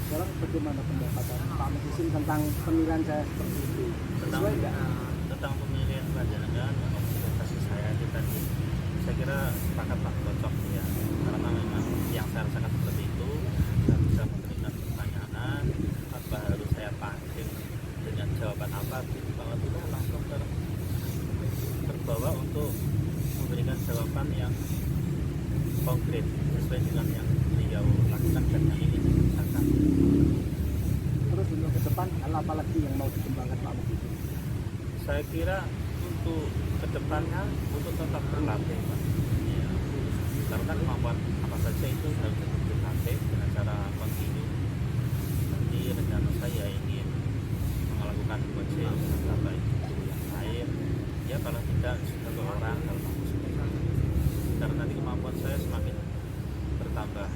Sekarang bagaimana pendapat Pak Mukhlisin tentang penilaian saya seperti itu? Sesuai nggak? Tentang pemilihan panjenengan observasi saya itu tadi, saya kira sepakat Pak, cocok ya, karena memang yang saya rasakan seperti itu. Saya bisa memberikan pertanyaan apa harus saya pancing dengan jawaban apa, bahwa tidak langsung terbawa untuk memberikan jawaban yang konkret sesuai dengan yang beliau lakukan dan yang ingin dikerjakan. Terus untuk ke depan, hal apa lagi yang mau dikembangkan Pak Mukhlisin? Saya kira untuk kedepannya untuk tetap berlatih Pak. Ya. Karena kemampuan apa saja itu harus dilatih dengan cara kontinu. Nanti rencana saya ingin melakukan coaching dengan baik yang lain. Ya kalau tidak satu orang kalau mampu seperti itu. Karena nanti kemampuan saya semakin bertambah.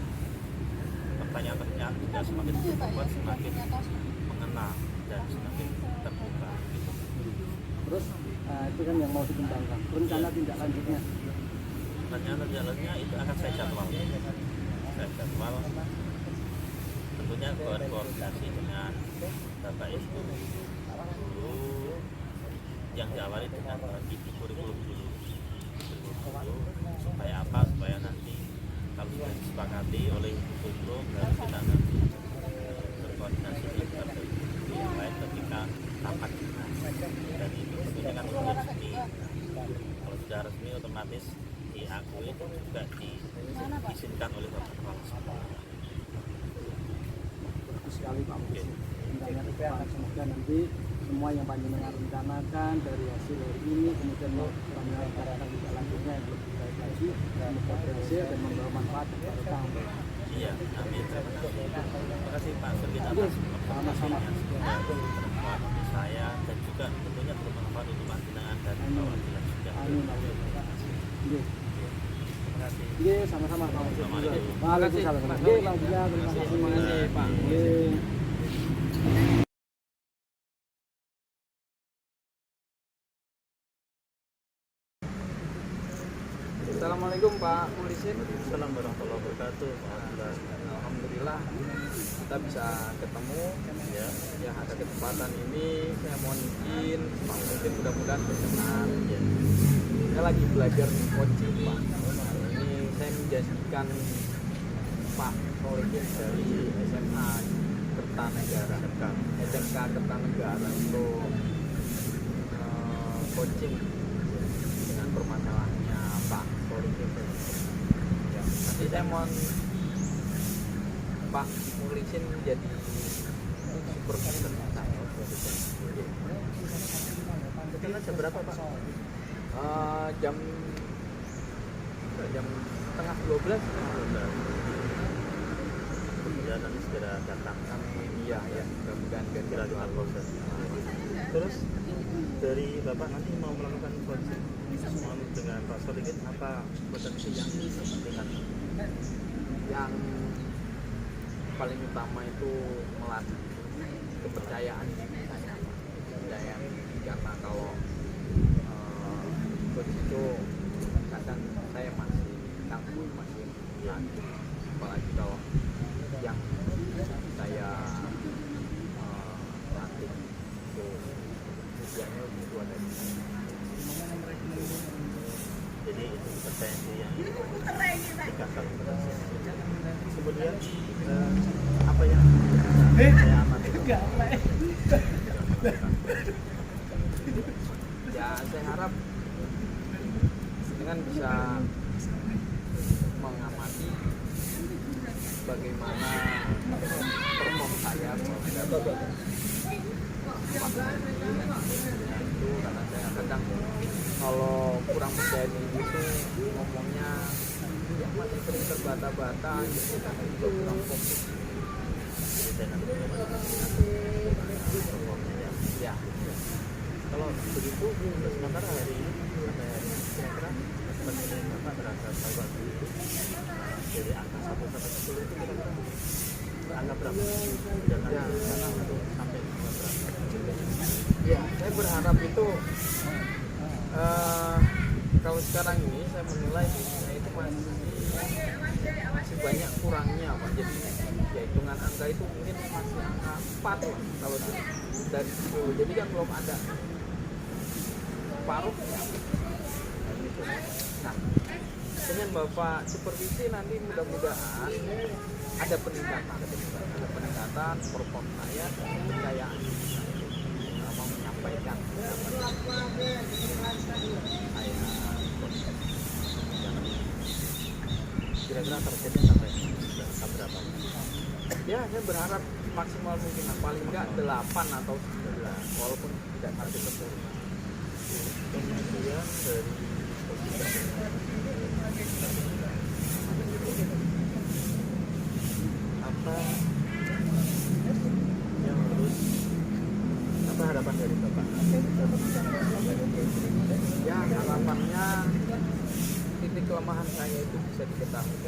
Pertanyaan-pertanyaan juga semakin membuat semakin mengenal dan semakin terbuka. Gitu. Terus itu kan yang mau dikembangkan. Rencana tindak lanjutnya? Rencana jalannya itu akan saya jadwal. Tentunya koordinasi dengan Bapak Ibu dulu, yang diawali dengan bagi kurikulum dulu, supaya apa? Supaya nanti kalau sudah disepakati oleh kurikulum, baru kita nanti berkoordinasi dengan yang lain ketika rapat dan itu tentunya kan sudah resmi. Kalau sudah resmi otomatis diakui dan juga diizinkan oleh Bapak Kepala Sekolah. Bagus sekali Pak Mukhlisin. Rencana ke depan semoga nanti semua yang panjenengan rencanakan dari hasil hari ini kemudian mau panjenengan tindak lanjutnya yang lebih baik lagi, semoga berhasil dan membawa manfaat kepada kita. Iya, amin. Terima kasih Pak Sergin atas Sama-sama. observasinya sudah bermanfaat bagi saya dan juga tentunya bermanfaat mohon untuk panjenengan dan perwakilan sudah. Amin. Nggih. Terima kasih. Nggih, sama-sama Pak. Assalamualaikum. Waalaikumsalam. Nggih, Bang Buya, terima kasih. Terima kasih, Pak. Nggih. Assalamualaikum Pak Mulisin. Assalamualaikum warahmatullahi wabarakatuh. Alhamdulillah kita bisa ketemu Ya, yang ada kesempatan ini. Saya mohon izin Pak Mulisin, mudah-mudahan berkenan. ya. Saya lagi belajar coaching Pak. Ini saya menjanjikan Pak Solihin dari SMA Kertanegara, SMK Kertanegara untuk coaching dengan permasalahannya Pak Solihin. Ya, nanti saya mohon Pak Mulisin jadi supervisor saya. Kenal jam berapa Pak? Jam setengah 12. Ya, nanti segera datang. Iya ya, mudah-mudahan Segera ganti dengan proses. Terus dari Bapak nanti mau melakukan coaching dengan Pak Solihin, apa potensi yang disampaikan? yang paling utama itu melatih kepercayaan diri saya, kepercayaan diri, karena kalau coach itu kadang saya masih takut, masih ragu, apalagi kalau yang saya latih itu usianya lebih tua dari saya. Jadi itu potensi yang dikasar kepada saya. Kemudian apa yang saya amati? Ya, saya harap dengan bisa mengamati bagaimana perform saya itu, karena saya kadang kalau kurang percaya diri itu ngomongnya ya masih sering terbata-bata gitu, karena juga kurang fokus. Jadi saya nanti performnya ya. Ya, Kalau begitu untuk sementara hari ini sampai hari ini kira-kira penilaian Bapak terhadap Bapak itu dari angka 1 sampai 10 itu kira-kira angka berapa? Dan sana untuk sampai angka berapa? ya, saya berharap itu kalau sekarang ini saya menilai dirinya itu masih banyak kurangnya Pak. Jadi ya hitungan angka itu mungkin masih angka 4 lah kalau dari 10. Jadi kan belum ada paruhnya. Nah, dengan Bapak supervisi nanti mudah-mudahan ada peningkatan perform saya dan kepercayaan saya mau menyampaikan Kira-kira targetnya sampai berapa? ya, saya berharap maksimal mungkin paling enggak 8 atau 9 walaupun tidak sampai sempurna. Kemudian dari apa yang harus, apa harapan dari Bapak? Ya, harapannya titik kelemahan saya itu bisa diketahui,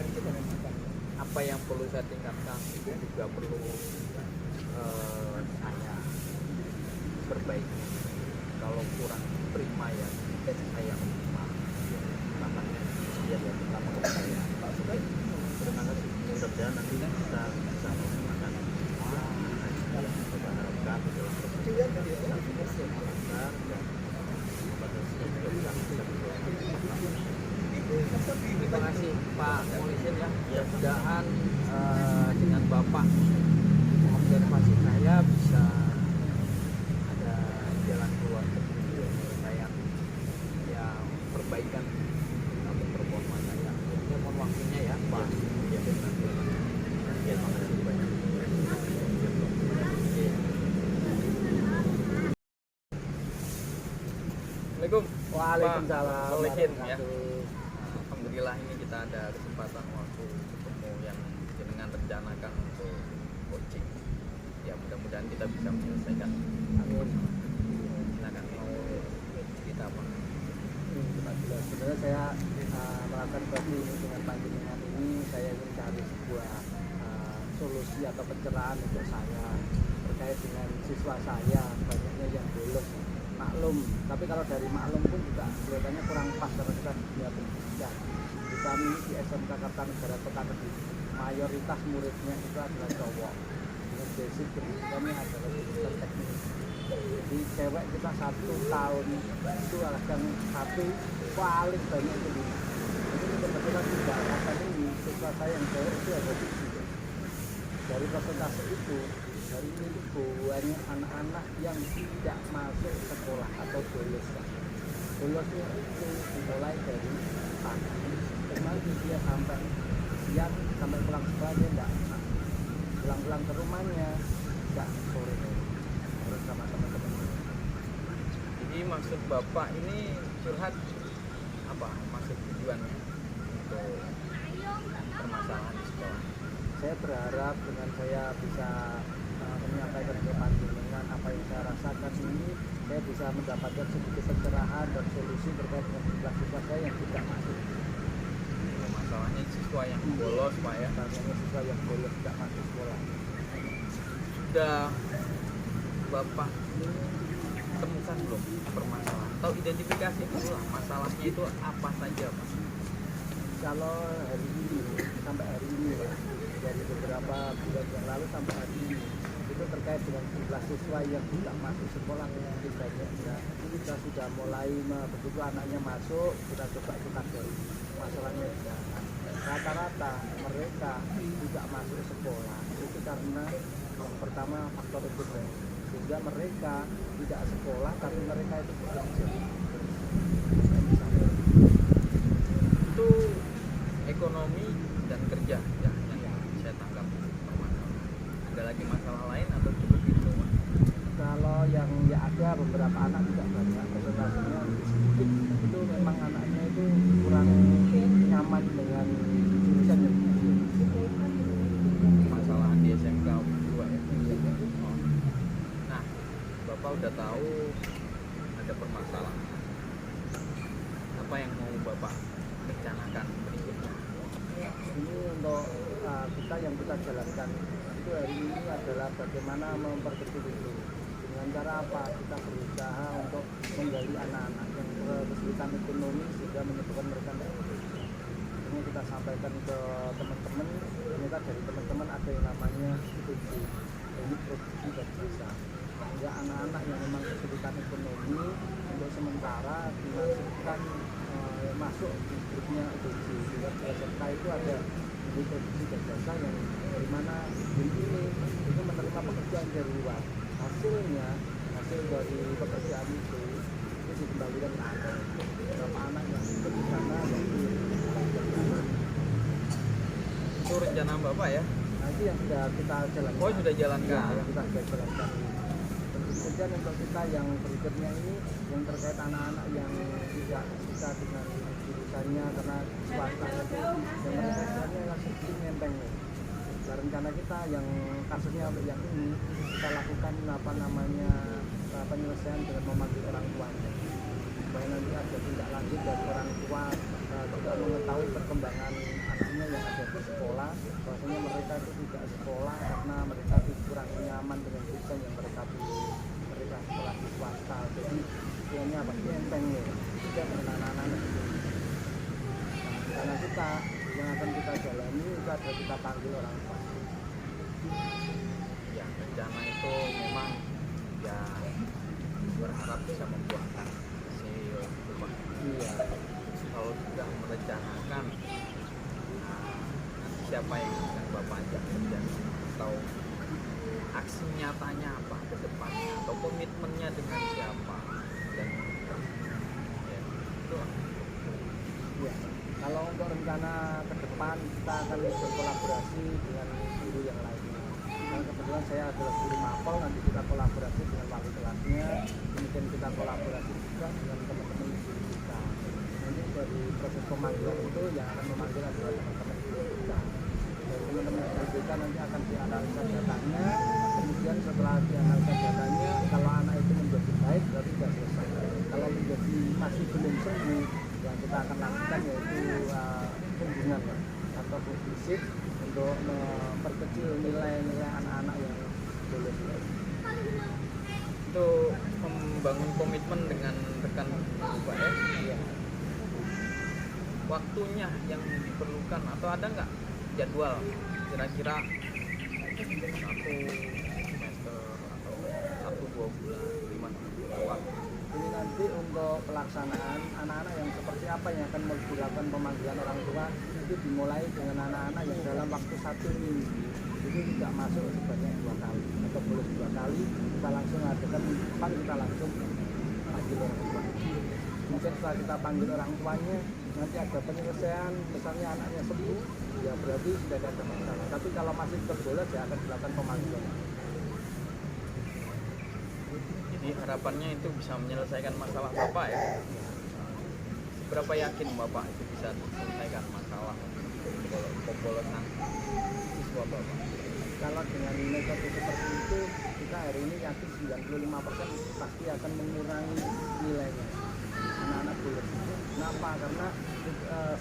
apa yang perlu saya tingkatkan itu juga perlu saya perbaiki. Kalau kurang prima ya saya minta, makanya dia yang pertama kepercayaan. Terima kasih. Mudah-mudahan nanti kita bisa melaksanakan yang Bapak harapkan dalam proses lancar dan pada juga bisa Terima kasih Pak Mulisin ya. Mudah-mudahan dengan Bapak observasi saya bisa ada jalan keluar tertentu saya ya perbaikan untuk performa saya. Saya mohon waktunya ya Pak. ya, terima kasih banyak. Assalamualaikum. Waalaikumsalam. Pak Mulisin ya. Warahmatullahi. Alhamdulillah ini kita ada kesempatan waktu ketemu yang dengan rencanakan untuk coaching. Ya mudah-mudahan kita bisa menyelesaikan. Amin. Silakan mau kesempatan bagi ini dengan panjenengan ini saya ingin cari sebuah solusi atau pencerahan untuk saya terkait dengan siswa saya banyaknya yang bolos. Maklum, tapi kalau dari maklum pun juga kelihatannya kurang pas karena kita dunia pendidikan. Di kami di SMK Kartanegara Kota Kediri mayoritas muridnya itu adalah cowok. Basic pendidikannya adalah pendidikan teknik. Jadi cewek kita 1 tahun itu akan satu paling banyak itu. Jadi kebetulan tidak akan ini siswa saya yang cewek itu ada 7. Dari persentase itu hari ini itu banyak anak-anak yang tidak masuk sekolah atau bolos. Bolosnya itu dimulai dari pagi, kemarin dia sampai siang sampai pulang sekolah dia tidak pulang ke rumahnya tidak sore harus sama teman-teman. Jadi maksud Bapak ini curhat apa maksud tujuannya untuk permasalahan di sekolah? Saya berharap dengan saya bisa menyampaikan ke panjenengan apa yang saya rasakan ini, saya bisa mendapatkan sedikit pencerahan dan solusi terkait dengan jumlah siswa saya yang tidak masuk. Masalahnya siswa yang bolos Pak ya. Masalahnya siswa yang bolos tidak masuk sekolah. Sudah Bapak temukan belum permasalahan atau identifikasi dulu lah masalahnya itu apa saja Pak? Kalau hari ini sampai hari ini Pak, dari beberapa bulan yang lalu sampai hari ini itu terkait dengan jumlah siswa yang tidak masuk sekolah mungkin banyaknya. Kita sudah mulai begitu anaknya masuk kita coba dari masalahnya rata-rata mereka tidak masuk sekolah itu karena yang pertama faktor ekonomi, sehingga mereka tidak sekolah tapi mereka itu bekerja. Itu ekonomi dan kerja ya yang saya tangkap permasalahan. Ada lagi masalah lain atau cukup itu Pak? Kalau yang ya ada beberapa anak tidak banyak presentasinya sedikit, itu memang anaknya itu kurang nyaman dengan jurusan yang Permasalahan di SMK 2 ya. Oh. Nah, Bapak udah tahu ada permasalahan. Apa yang mau Bapak rencanakan berikutnya? ini untuk kita yang kita jalankan itu hari ini adalah bagaimana memperkecil itu dengan cara apa kita berusaha untuk menggali anak-anak yang kesulitan ekonomi sehingga menyebabkan mereka tidak bekerja. Ini kita sampaikan ke teman-teman, ternyata dari teman-teman ada yang namanya IPB, ini produksi dan desa, sehingga anak-anak yang memang kesulitan ekonomi untuk sementara dimasukkan masuk di grupnya IPB. Sehingga di SMK itu ada di produksi dan jasa yang dimana ini itu menerima pekerjaan dari luar, hasil dari pekerjaan itu dikembalikan ke anak. Beberapa anak yang ikut di sana Itu rencana Bapak ya? nanti yang sudah kita jalankan. Oh sudah jalankan. Yang kita sudah jalankan. Tentu saja untuk kita yang berikutnya ini yang terkait anak-anak yang tidak bisa dengan jurusannya karena swasta itu yang mereka sebenarnya langsung nenteng nih. Nah, rencana kita yang kasusnya untuk yang ini kita lakukan penyelesaian dengan memanggil orang tuanya supaya nanti ada tindak lanjut dari orang tua tidak mengetahui perkembangan aslinya yang ada di sekolah bahwasanya mereka itu tidak sekolah karena mereka kurang nyaman dengan jurusan yang mereka pilih, mereka sekolah di swasta jadi istilahnya apa enteng ya tidak dengan anak-anak itu. Karena kita yang akan kita jalani itu adalah kita panggil orang tua. Ya rencana itu memang ya berharap bisa membuahkan hasil itu Pak. Iya. Kalau sudah merencanakan nanti siapa yang akan Bapak ajak kerja atau aksi nyatanya apa ke depannya atau komitmennya dengan siapa dan ya itu Ya. Kalau untuk rencana ke depan kita akan berkolaborasi dengan guru yang lainnya. Karena kebetulan saya adalah guru mapel, nanti kita kolaborasi dengan wali kelasnya, kemudian kita kolaborasi juga dengan teman-teman guru kita. Nanti dari proses pemanggilan itu yang akan memanggil adalah teman-teman guru kita. Dari teman-teman guru kita nanti akan dianalisa datanya, kemudian setelah dianalisa datanya, kalau anak itu menjadi baik berarti sudah selesai. Kalau menjadi masih belum sembuh, ya yang kita akan lakukan yaitu kunjungan atau visit untuk memperkecil nilai-nilai anak-anak yang bolos. Itu membangun komitmen dengan rekan Bapak ya. Iya. Waktunya yang diperlukan atau ada nggak jadwal kira-kira 1 semester atau 1-2 bulan gimana waktu? Ini nanti untuk pelaksanaan anak-anak yang seperti apa yang akan dilakukan pemanggilan orang tua itu dimulai dengan anak-anak yang dalam waktu 1 minggu itu tidak masuk sebanyak 2 kali atau boleh 2 kali kita langsung adakan depan kita langsung panggil orang tua. Mungkin setelah kita panggil orang tuanya nanti ada penyelesaian misalnya anaknya sembuh ya berarti sudah tidak ada masalah. Tapi kalau masih terbolos ya akan dilakukan pemanggilan. Jadi harapannya itu bisa menyelesaikan masalah Bapak ya. Berapa yakin Bapak itu bisa menyelesaikan masalah pembolosan siswa Bapak? Kalau dengan metode seperti itu kita hari ini yakin 95% pasti akan mengurangi nilainya anak-anak bolos. Kenapa? Karena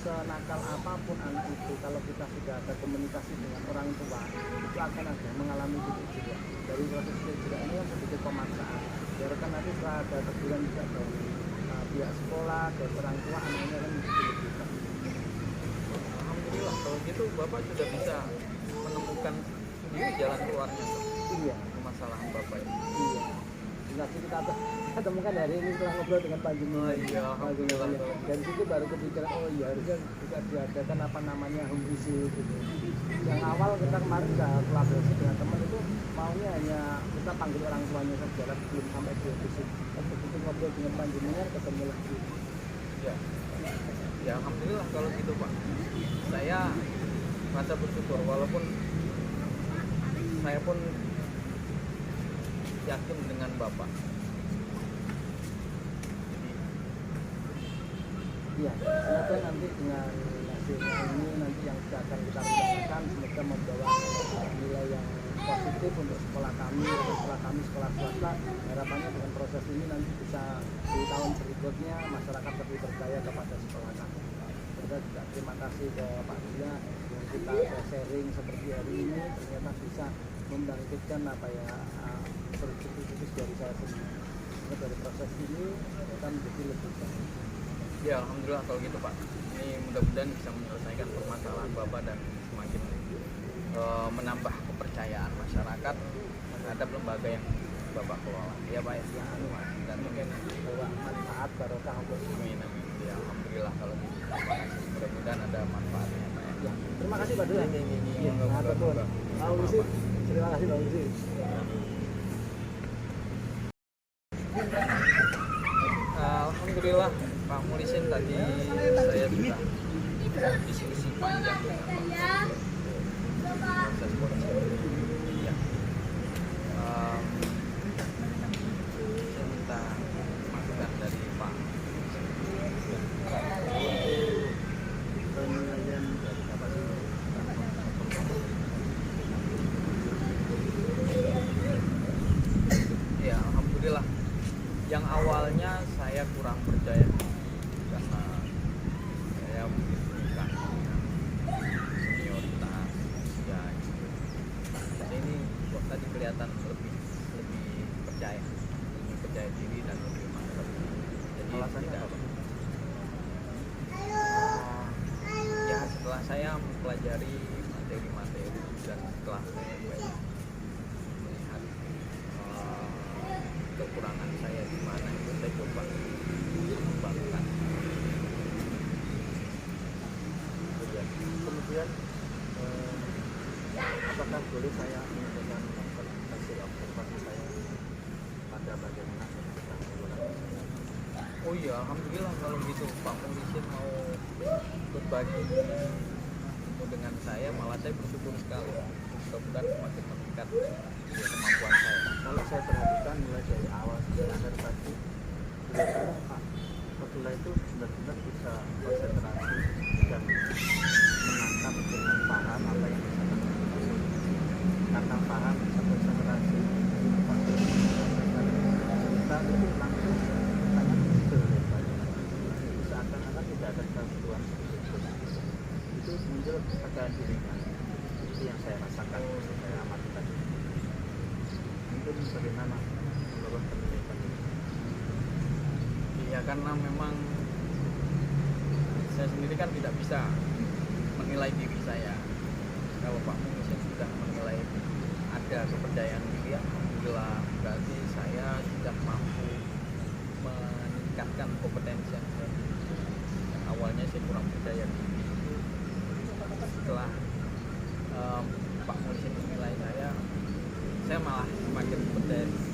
senakal apapun anak itu kalau kita sudah ada komunikasi dengan orang tua itu akan ada mengalami titik jerak. Dari proses titik jerak ini kan sedikit pemaksaan. Biarkan nanti setelah ada teguran juga dari pihak sekolah, dari orang tua anaknya kan lebih. Alhamdulillah kalau gitu Bapak sudah bisa menemukan sendiri jalan keluarnya Iya. permasalahan Bapak ya. Iya. Nanti kita temukan hari ini setelah ngobrol dengan Pak Jum'at. Oh iya, alhamdulillah. Dan situ baru kepikiran, oh iya harusnya juga diadakan apa namanya home visit gitu. Yang awal kita kemarin udah kolaborasi dengan teman itu maunya hanya kita panggil orang tuanya saja, tapi belum sampai di visit. Tapi begitu ngobrol dengan Pak Jum'at ketemu lagi. Ya. Ya alhamdulillah kalau gitu Pak. Saya merasa bersyukur walaupun saya pun yakin dengan Bapak. Iya, semoga nanti dengan hasilnya ini nanti yang sudah akan kita rencanakan semoga membawa nilai yang positif untuk sekolah kami, sekolah swasta. Harapannya dengan proses ini nanti bisa di tahun berikutnya masyarakat lebih percaya kepada sekolah kami. Kita juga terima kasih ke Pak Dia yang kita sharing seperti hari ini ternyata bisa membangkitkan apa ya kritis dari saya sendiri. Dari proses ini kita menjadi lebih baik. Ya alhamdulillah kalau gitu Pak. Ini mudah-mudahan bisa menyelesaikan permasalahan Bapak dan semakin menambah kepercayaan masyarakat terhadap lembaga yang Bapak kelola. Ya Pak ya. Dan mungkin Bawa manfaat barokah untuk amin. Ya alhamdulillah kalau gitu. Mudah-mudahan ada manfaatnya Pak ya. ya. Terima kasih Pak Dula. Iya, Moga-moga. Pak Usi, terima kasih Pak Usi. Alhamdulillah Pak Mulisin tadi saya sudah diskusi panjang dengan Pak proses proses ya. Saya minta masukan dari Pak Penilaian dari kapasitas. ya alhamdulillah yang awalnya saya kurang percaya karena saya mungkin bukan senioritas ya jadi ini kok tadi kelihatan lebih percaya diri dan lebih mantap jadi Alasannya tidak apa? ya setelah saya mempelajari materi-materi dan setelah saya banyak melihat kekurangan saya di mana itu saya coba mengembangkan. Kemudian apakah boleh saya menyampaikan hasil observasi saya pada bagaimana ketika menggunakan Oh iya, alhamdulillah kalau gitu Pak Mulisin mau berbagi dengan saya, malah saya bersyukur sekali. Mudah-mudahan semakin meningkat kemampuan saya. Kalau saya perhatikan mulai dari awal sampai akhir tadi beliau Pak Abdullah itu benar-benar bisa konsentrasi dan menangkap dengan paham apa yang disampaikan karena paham bisa konsentrasi Pak kita itu langsung sangat detail seakan-akan tidak Ya karena memang saya sendiri kan tidak bisa menilai diri saya. Kalau Pak Muhsin sudah menilai ada kepercayaan diri, alhamdulillah, berarti saya sudah mampu meningkatkan kompetensi yang saya miliki. Yang awalnya saya kurang percaya diri, setelah Pak Muhsin menilai saya malah semakin percaya diri.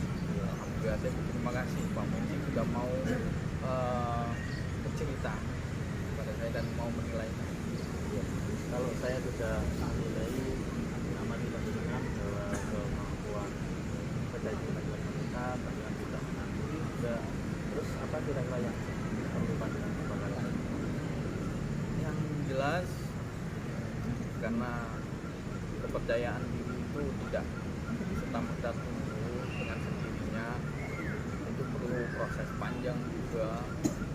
Alhamdulillah, saya berterima kasih Pak Muhsin sudah mau bercerita kepada saya dan mau menilai saya. Kalau saya sudah menilai nama kita dengar bahwa kemampuan kecerdasan wanita, bahkan sudah menangani juga. Terus apa kira-kira yang diperlukan dengan kebakaran? Yang jelas karena kepercayaan diri itu tidak serta-merta tumbuh dengan sendirinya, itu perlu proses panjang juga,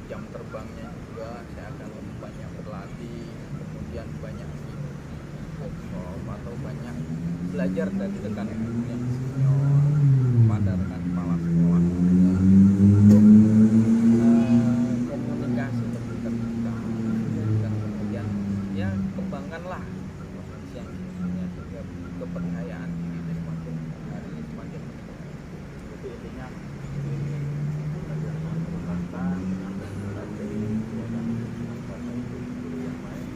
jam terbangnya juga. Saya akan lebih banyak berlatih, kemudian banyak workshop atau banyak belajar dari rekan guru yang senior, pada rekan kepala sekolah juga, untuk komunikasi lebih terbuka, dan kemudian ya kembangkanlah potensi yang punya sehingga kepercayaan diri itu semakin hari semakin meningkat. Jadi intinya ini belajar dengan mengembangkan, dengan berlatih, ya kan, dengan para guru yang lain,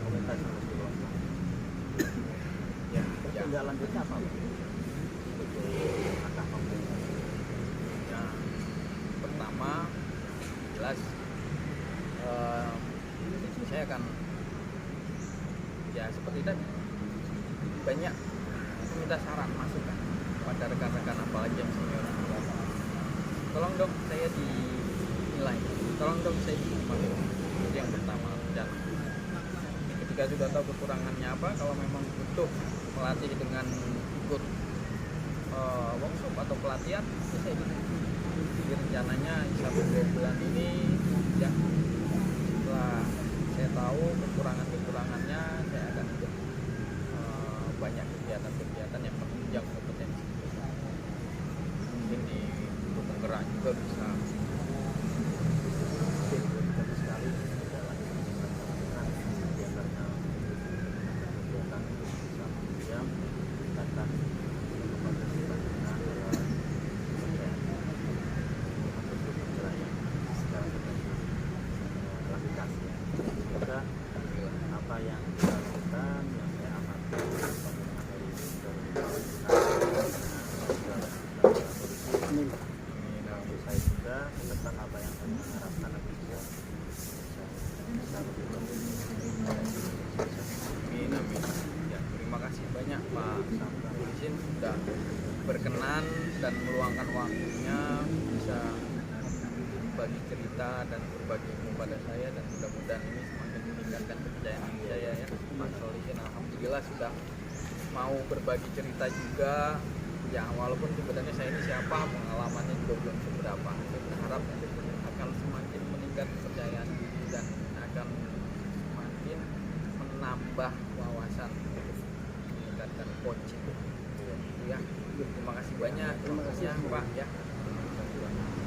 komunitas yang lebih luas lagi. Ya, Terus ya. tindak lanjutnya apa? Untuk langkah konkretnya. Yang pertama jelas saya akan ya seperti tadi banyak minta saran masukan pada rekan-rekan apalagi yang senior. Tolong dong saya dinilai, tolong dong saya diterima. Itu yang pertama. Dan ketika sudah tahu kekurangannya apa, kalau memang butuh melatih dengan ikut workshop atau pelatihan, ya saya ikut. Jadi rencananya 1-2 bulan ini ya, setelah saya tahu kekurangannya, saya akan ikut banyak kegiatan-kegiatan yang menunjang kompetensi. Mungkin di untuk penggerak juga bisa. Bagus sekali tindak lanjut dengan komunitas, biasanya kegiatan itu bisa menunjang meningkatkan kompetensi panjenengan dalam kepercayaan ataupun perceraian secara berlanjut lakukan ya. Semoga apa yang kita lakukan, yang saya amati panjenengan dari ini saya juga ke depan apa yang saya harapkan nanti bisa lebih bagus. Amin, amin. Ya, terima kasih banyak Pak Muhsin sudah berkenan dan meluangkan waktunya bisa berbagi cerita dan berbagi ilmu pada saya, dan mudah-mudahan ini semakin meningkatkan kepercayaan saya ya. Pak Solihin alhamdulillah sudah mau berbagi cerita juga. Ya walaupun sebenarnya saya ini siapa, pengalamannya juga belum seberapa. Saya berharap akan semakin meningkat kepercayaan diri dan akan semakin menambah wawasan untuk meningkatkan coaching. Ya, terima kasih banyak. Terima kasih ya, Pak ya.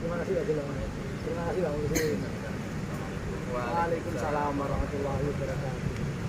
Terima kasih ya Bang. Terima kasih Bang. Waalaikumsalam warahmatullahi wabarakatuh.